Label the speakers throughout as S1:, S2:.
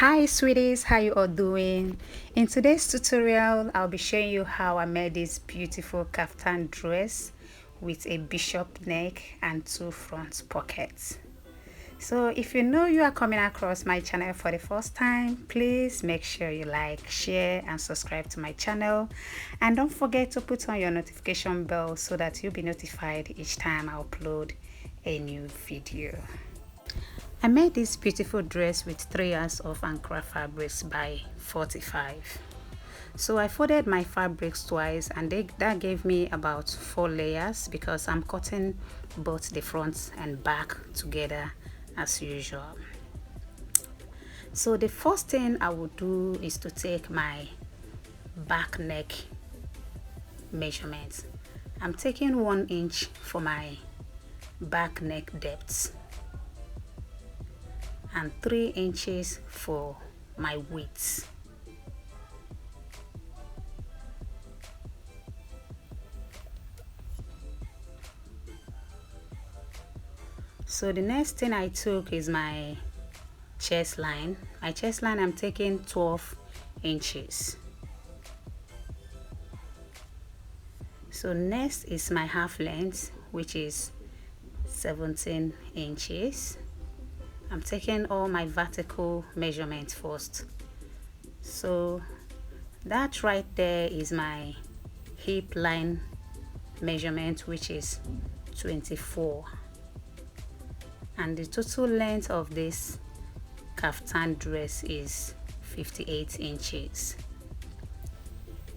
S1: Hi sweeties, how you all doing? In today's tutorial I'll be showing you how I made this beautiful kaftan dress with a bishop neck and two front pockets. So if you know you are coming across my channel for the first time, please make sure you like, share and subscribe to my channel, and don't forget to put on your notification bell so that you'll be notified each time I upload a new video. I made this beautiful dress with 3 yards of Ankara fabrics by 45. So I folded my fabrics twice and that gave me about 4 layers because I'm cutting both the front and back together as usual. So the first thing I will do is to take my back neck measurement. I'm taking 1 inch for my back neck depth and 3 inches for my width. So the next thing I took is my chest line. My chest line I'm taking 12 inches. So next is my half length, which is 17 inches. I'm taking all my vertical measurements first. So that right there is my hip line measurement, which is 24. And the total length of this kaftan dress is 58 inches.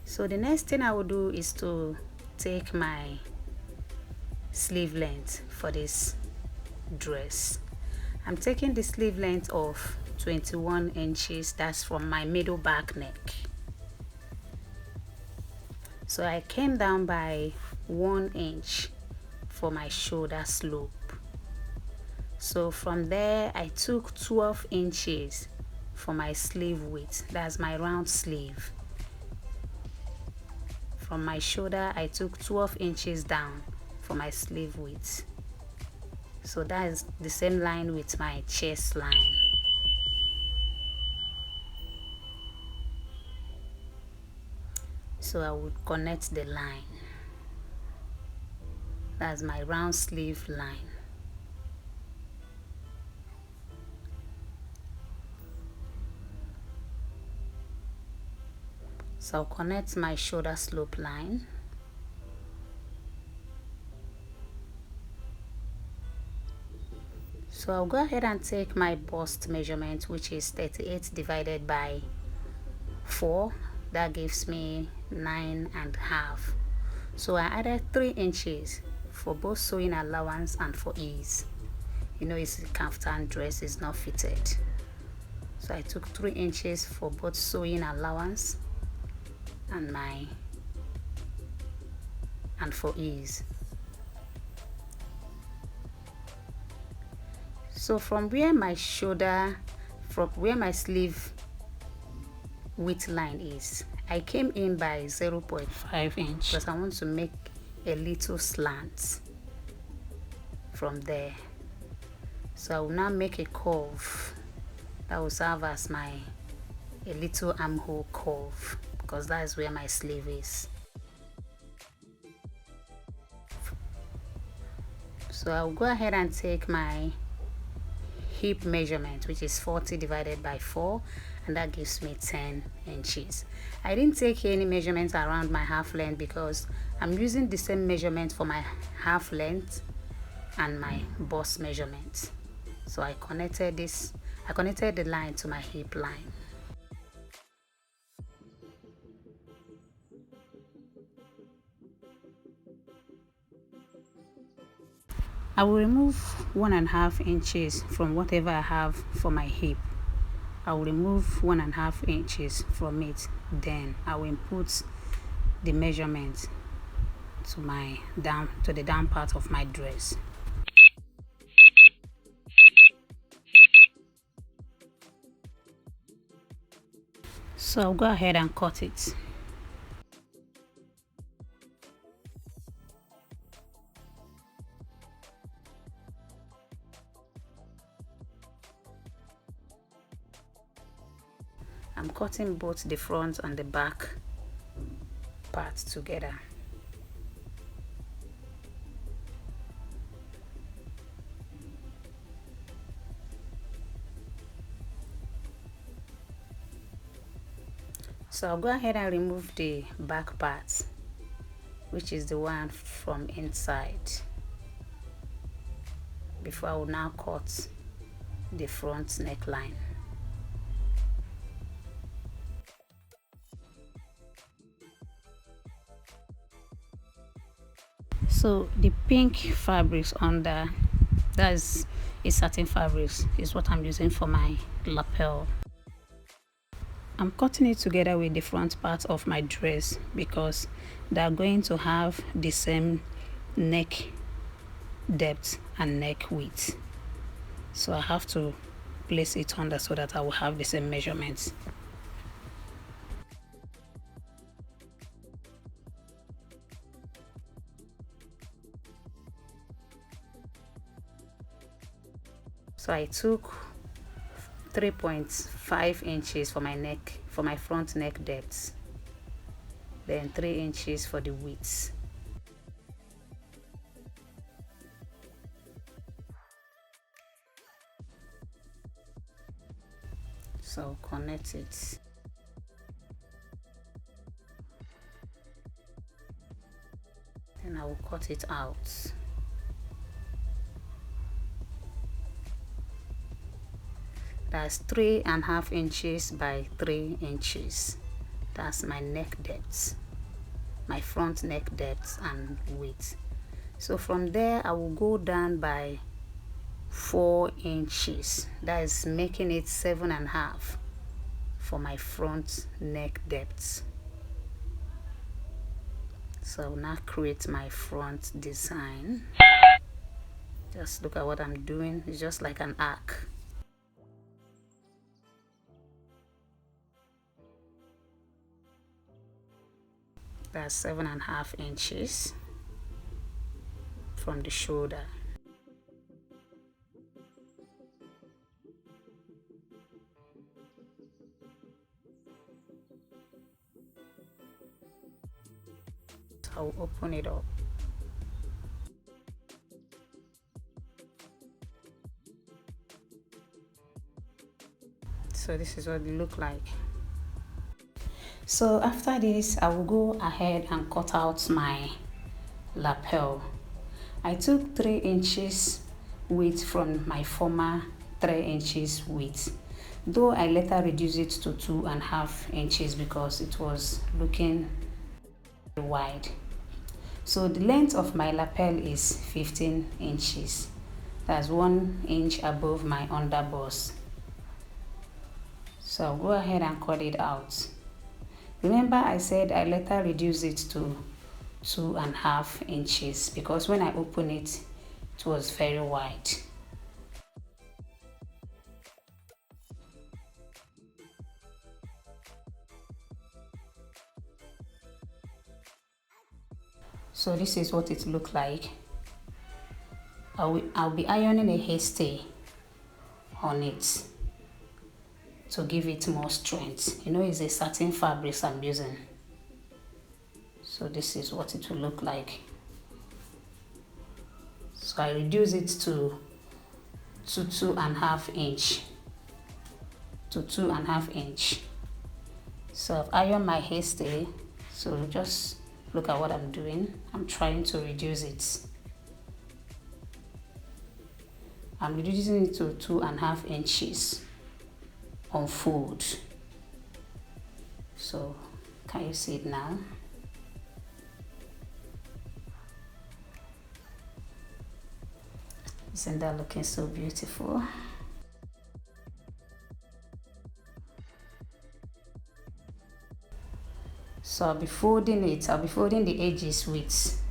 S1: So the next thing I will do is to take my sleeve length for this dress. I'm taking the sleeve length of 21 inches. That's from my middle back neck. So I came down by 1 inch for my shoulder slope. So from there I took 12 inches for my sleeve width. That's my round sleeve. From my shoulder I took 12 inches down for my sleeve width. So that is the same line with my chest line. So I would connect the line. That's my round sleeve line. So I'll connect my shoulder slope line. So I'll go ahead and take my bust measurement, which is 38 divided by 4. That gives me 9.5. So I added 3 inches for both sewing allowance and for ease. You know, it's a kaftan dress, is not fitted. So I took 3 inches for both sewing allowance and for ease. So from where my sleeve width line is, I came in by 0.5 inch because I want to make a little slant from there. So I will now make a curve that will serve as a little armhole curve because that is where my sleeve is. So I'll go ahead and take my hip measurement, which is 40 divided by 4, and that gives me 10 inches. I didn't take any measurements around my half length because I'm using the same measurement for my half length and my bust measurement. So I connected the line to my hip line. I will remove 1.5 inches from whatever I have for my hip. I will remove 1.5 inches from it. Then I will input the measurement to the down part of my dress. So I'll go ahead and cut it. I'm cutting both the front and the back parts together. So I'll go ahead and remove the back part, which is the one from inside, before I will now cut the front neckline. So the pink fabrics under, that's a satin fabrics, is what I'm using for my lapel. I'm cutting it together with the front part of my dress because they're going to have the same neck depth and neck width. So I have to place it under so that I will have the same measurements. So I took 3.5 inches for my neck, for my front neck depth, then 3 inches for the width. So connect it. Then I will cut it out. That's 3.5 inches by 3 inches. That's my neck depth, my front neck depth and width. So from there I will go down by 4 inches. That is making it 7.5 for my front neck depth. So I will now create my front design. Just look at what I'm doing. It's just like an arc. That's 7.5 inches from the shoulder. So I'll open it up. So this is what it look like. So after this, I will go ahead and cut out my lapel. I took 3 inches width from my former 3 inches width, though I later reduced it to 2.5 inches because it was looking wide. So the length of my lapel is 15 inches. That's 1 inch above my underbust. So I'll go ahead and cut it out. Remember I said I later reduced it to 2.5 inches because when I opened it, it was very wide. So this is what it looked like. I'll be ironing a hairstay on it to give it more strength. You know, it's a satin fabric I'm using. So this is what it will look like. So I reduce it to 2.5 inch. To 2.5 inch. So I've ironed my hairstay. So just look at what I'm doing. I'm trying to reduce it. I'm reducing it to 2.5 inches on fold. So can you see it now? Isn't that looking so beautiful? So I'll be folding it. I'll be folding the edges with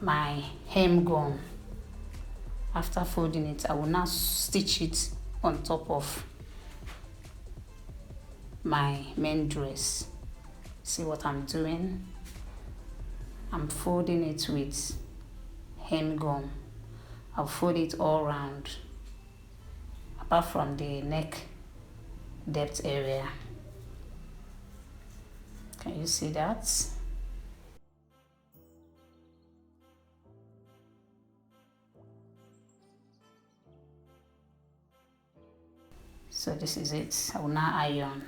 S1: my hem gum. After folding it, I will now stitch it on top of my main dress. See what I'm doing? I'm folding it with hem gum. I'll fold it all around, apart from the neck depth area. Can you see that? So this is it. I will now iron.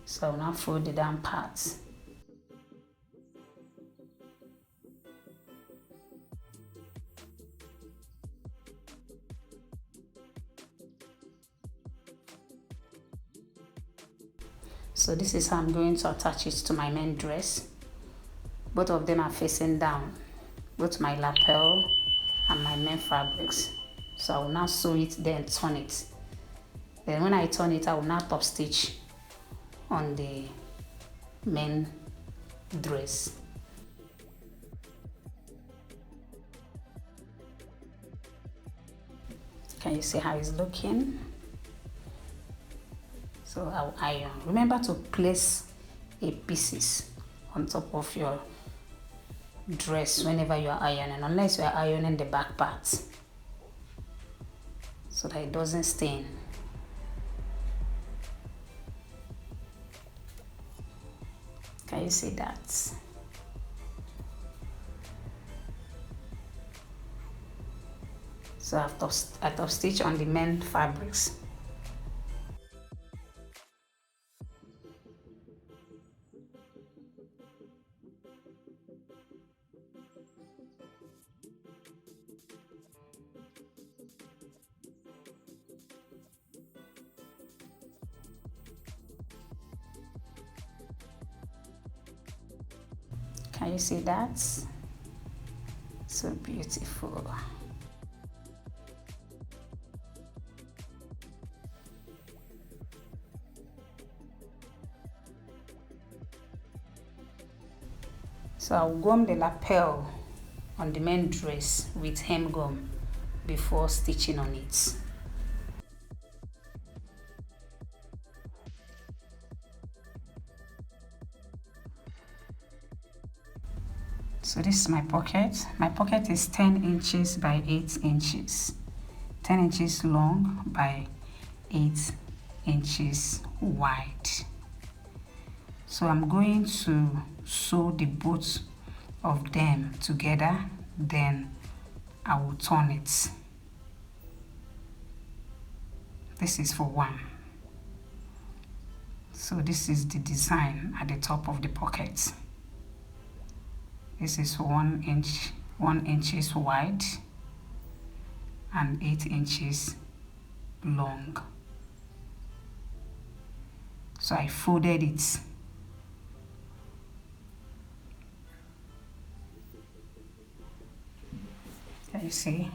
S1: So I will now fold the down parts. So this is how I'm going to attach it to my main dress. Both of them are facing down, both my lapel and my main fabrics. So I will now sew it, then turn it. Then when I turn it, I will now top stitch on the main dress. Can you see how it's looking? So I'll iron. Remember to place a pieces on top of your dress whenever you are ironing, unless you are ironing the back parts, so that it doesn't stain. Can you see that? So I top stitch on the main fabrics. Can you see that? So beautiful. So I'll gum the lapel on the main dress with hem gum before stitching on it. So this is my pocket. My pocket is 10 inches by 8 inches. 10 inches long by 8 inches wide. So I'm going to sew the both of them together, then I will turn it. This is for one. So this is the design at the top of the pocket. This is 1 inch wide and 8 inches long. So I folded it. Can you see?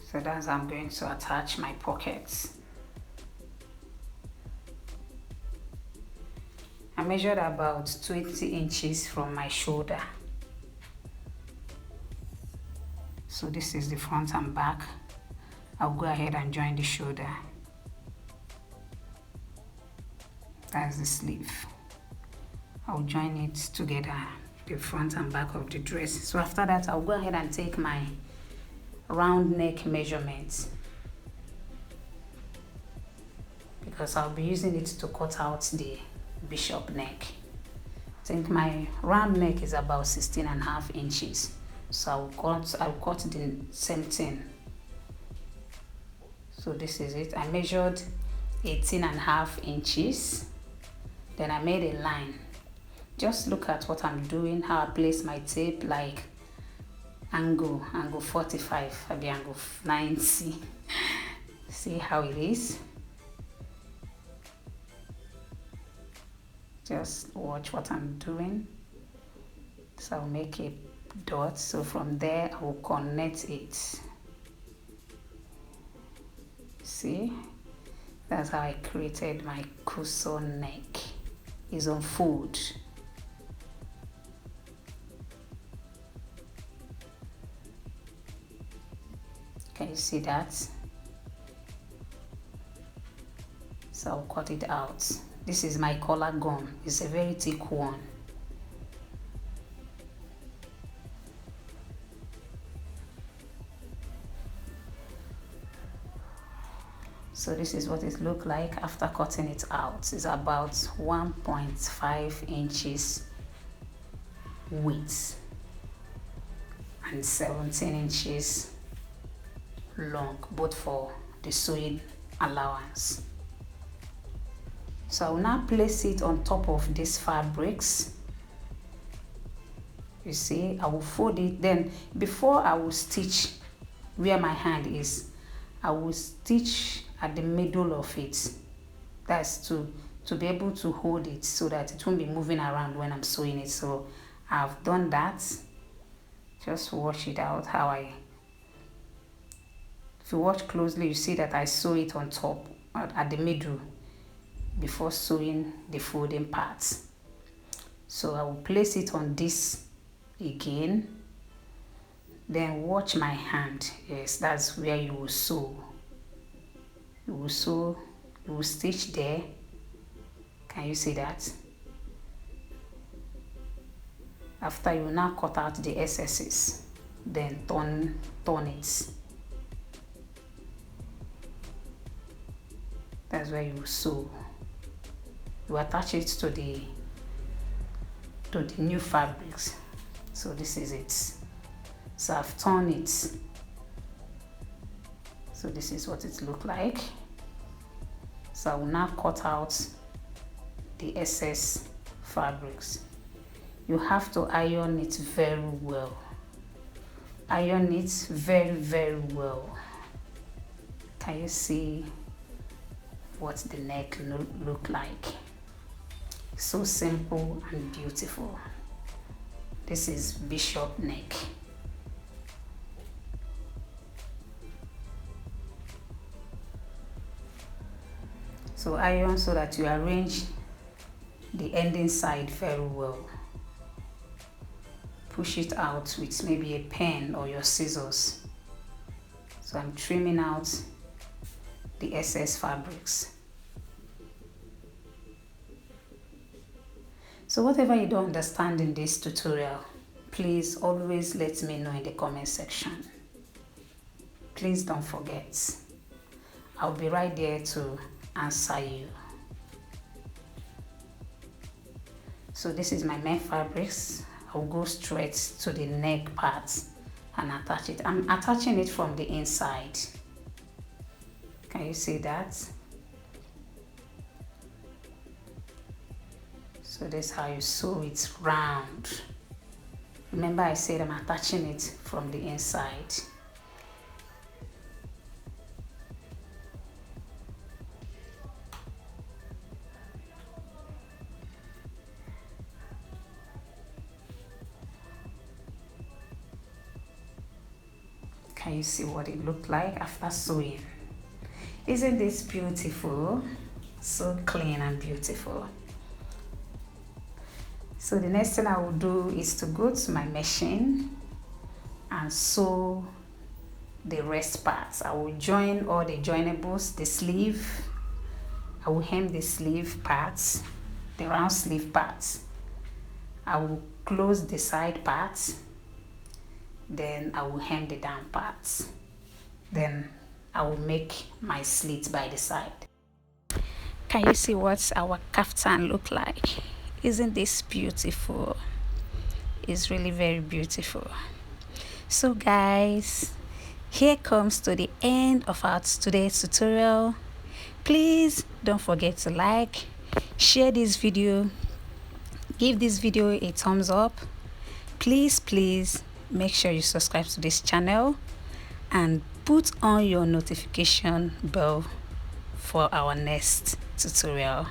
S1: So that's how I'm going to attach my pockets. I measured about 20 inches from my shoulder. So this is the front and back. I'll go ahead and join the shoulder. That's the sleeve. I'll join it together, the front and back of the dress. So after that, I'll go ahead and take my round neck measurements, because I'll be using it to cut out the bishop neck. I think my round neck is about 16.5 inches. So I'll cut the same thing. So this is it. I measured 18.5 inches. Then I made a line. Just look at what I'm doing, how I place my tape, like angle 45, maybe angle 90. See how it is? Just watch what I'm doing. So I'll make a dot. So from there I will connect it. See? That's how I created my cushion neck. It's on fold. Can you see that? So I'll cut it out. This is my collar gun. It's a very thick one. So this is what it looked like after cutting it out. It's about 1.5 inches width and 17 inches long, both for the sewing allowance. So I will now place it on top of these fabrics. You see, I will fold it. Then before I will stitch where my hand is, I will stitch at the middle of it. That's to be able to hold it so that it won't be moving around when I'm sewing it. So I've done that. Just watch it out how if you watch closely, you see that I sew it on top at the middle before sewing the folding parts. So I will place it on this again. Then watch my hand. Yes, that's where you will sew. You will stitch there. Can you see that? After, you now cut out the excesses, then turn it. That's where you sew. You attach it to the new fabrics. So this is it. So I've turned it. So this is what it looked like. So I will now cut out the excess fabrics. You have to iron it very well. Iron it very, very well. Can you see what the neck look like? So simple and beautiful. This is bishop neck. So iron so that you arrange the ending side very well. Push it out with maybe a pen or your scissors. So I'm trimming out the excess fabrics. So whatever you don't understand in this tutorial, please always let me know in the comment section. Please don't forget. I'll be right there to answer you. So this is my main fabrics. I'll go straight to the neck part and attach it. I'm attaching it from the inside. Can you see that? So that's how you sew it round. Remember I said I'm attaching it from the inside. Can you see what it looked like after sewing? Isn't this beautiful? So clean and beautiful. So the next thing I will do is to go to my machine and sew the rest parts. I will join all the joinables, the sleeve. I will hem the sleeve parts, the round sleeve parts. I will close the side parts. Then I will hem the down parts. Then I will make my slits by the side. Can you see what our kaftan look like? Isn't this beautiful? It's really very beautiful. So guys, here comes to the end of our today's tutorial. Please don't forget to like, share this video, give this video a thumbs up. Please make sure you subscribe to this channel and put on your notification bell for our next tutorial.